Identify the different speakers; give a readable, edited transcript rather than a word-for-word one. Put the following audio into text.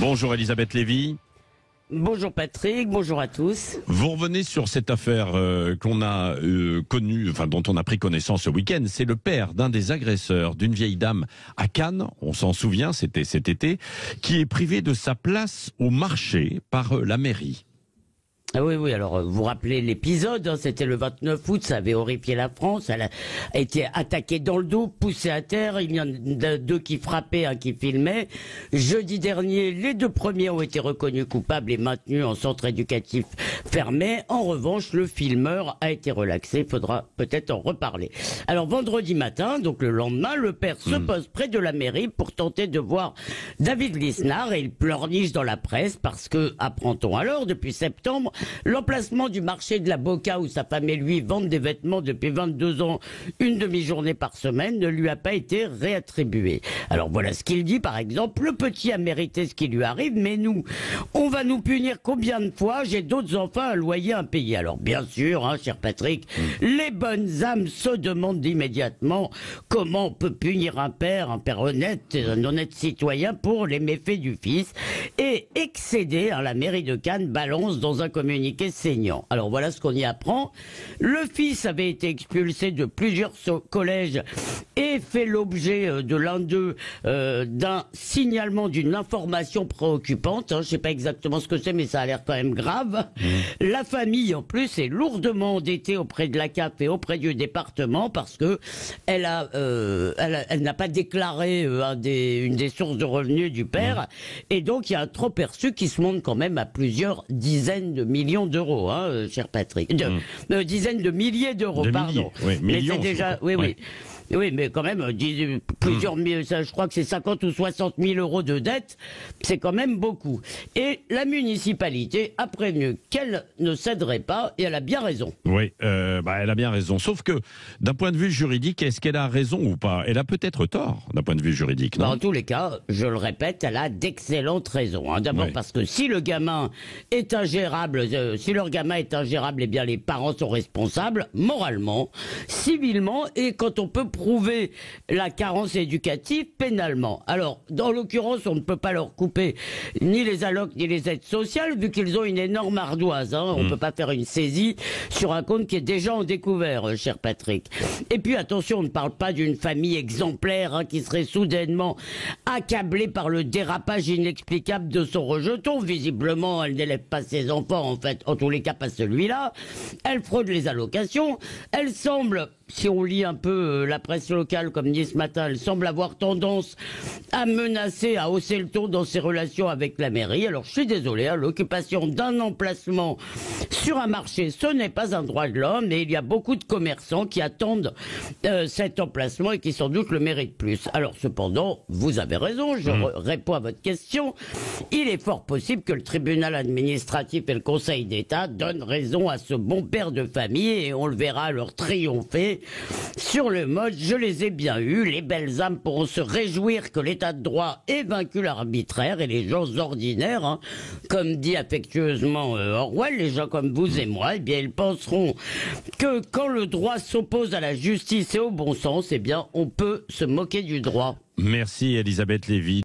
Speaker 1: Bonjour Elisabeth Lévy.
Speaker 2: Bonjour Patrick, bonjour à tous.
Speaker 1: Vous revenez sur cette affaire qu'on a connue, enfin dont on a pris connaissance ce week-end. C'est le père d'un des agresseurs d'une vieille dame à Cannes, on s'en souvient, c'était cet été, qui est privé de sa place au marché par la mairie.
Speaker 2: Ah oui, alors vous rappelez l'épisode, hein, c'était le 29 août, ça avait horrifié la France, elle a été attaquée dans le dos, poussée à terre, il y en a deux qui frappaient, un qui filmait. Jeudi dernier, les deux premiers ont été reconnus coupables et maintenus en centre éducatif fermé. En revanche, le filmeur a été relaxé, il faudra peut-être en reparler. Alors vendredi matin, donc le lendemain, le père se pose près de la mairie pour tenter de voir David Lisnard et il pleurniche dans la presse parce que, apprend-on alors, depuis septembre, l'emplacement du marché de la Boca où sa femme et lui vendent des vêtements depuis 22 ans, une demi-journée par semaine, ne lui a pas été réattribué. Alors voilà ce qu'il dit par exemple, le petit a mérité ce qui lui arrive, mais nous, on va nous punir combien de fois? J'ai d'autres enfants à loyer impayé. Alors bien sûr, hein, cher Patrick, les bonnes âmes se demandent immédiatement comment on peut punir un père honnête, un honnête citoyen pour les méfaits du fils. Et excédé, hein, la mairie de Cannes balance dans un communiqué saignant. Alors voilà ce qu'on y apprend. Le fils avait été expulsé de plusieurs collèges et fait l'objet de l'un d'eux d'un signalement d'une information préoccupante. Hein, je sais pas exactement ce que c'est, mais ça a l'air quand même grave. La famille, en plus, est lourdement endettée auprès de la CAF et auprès du département parce que elle n'a pas déclaré une des sources de revenus du père. Et donc, il y a un trop perçu qui se monte quand même à plusieurs dizaines de millions d'euros, hein, cher Patrick. Dizaines de milliers d'euros, pardon.
Speaker 1: Oui, millions.
Speaker 2: Mais c'est déjà, oui. Oui, mais quand même, plusieurs mille, je crois que c'est 50 ou 60 000 euros de dette, c'est quand même beaucoup. Et la municipalité a prévenu qu'elle ne céderait pas, et elle a bien raison.
Speaker 1: Oui, elle a bien raison. Sauf que, d'un point de vue juridique, est-ce qu'elle a raison ou pas? Elle a peut-être tort, d'un point de vue juridique, non?
Speaker 2: En tous les cas, je le répète, elle a d'excellentes raisons. Hein. D'abord parce que si le gamin est ingérable, eh bien les parents sont responsables, moralement, civilement, et quand on peut prouver la carence éducative pénalement. Alors, dans l'occurrence, on ne peut pas leur couper ni les allocs ni les aides sociales, vu qu'ils ont une énorme ardoise. Hein. On ne peut pas faire une saisie sur un compte qui est déjà en découvert, cher Patrick. Et puis, attention, on ne parle pas d'une famille exemplaire hein, qui serait soudainement accablée par le dérapage inexplicable de son rejeton. Visiblement, elle n'élève pas ses enfants, en fait, en tous les cas pas celui-là. Elle fraude les allocations. Elle semble, si on lit un peu la presse locale, comme dit ce matin, elle semble avoir tendance à menacer, à hausser le ton dans ses relations avec la mairie. Alors je suis désolé, hein, l'occupation d'un emplacement sur un marché, ce n'est pas un droit de l'homme, et il y a beaucoup de commerçants qui attendent cet emplacement et qui sans doute le méritent plus. Alors cependant, vous avez raison, je réponds à votre question. Il est fort possible que le tribunal administratif et le Conseil d'État donnent raison à ce bon père de famille, et on le verra leur triompher sur le mode « je les ai bien eus », les belles âmes pourront se réjouir que l'état de droit ait vaincu l'arbitraire, et les gens ordinaires, hein, comme dit affectueusement Orwell, les gens comme vous et moi, eh bien ils penseront que quand le droit s'oppose à la justice et au bon sens, eh bien on peut se moquer du droit.
Speaker 1: Merci Elisabeth Lévy.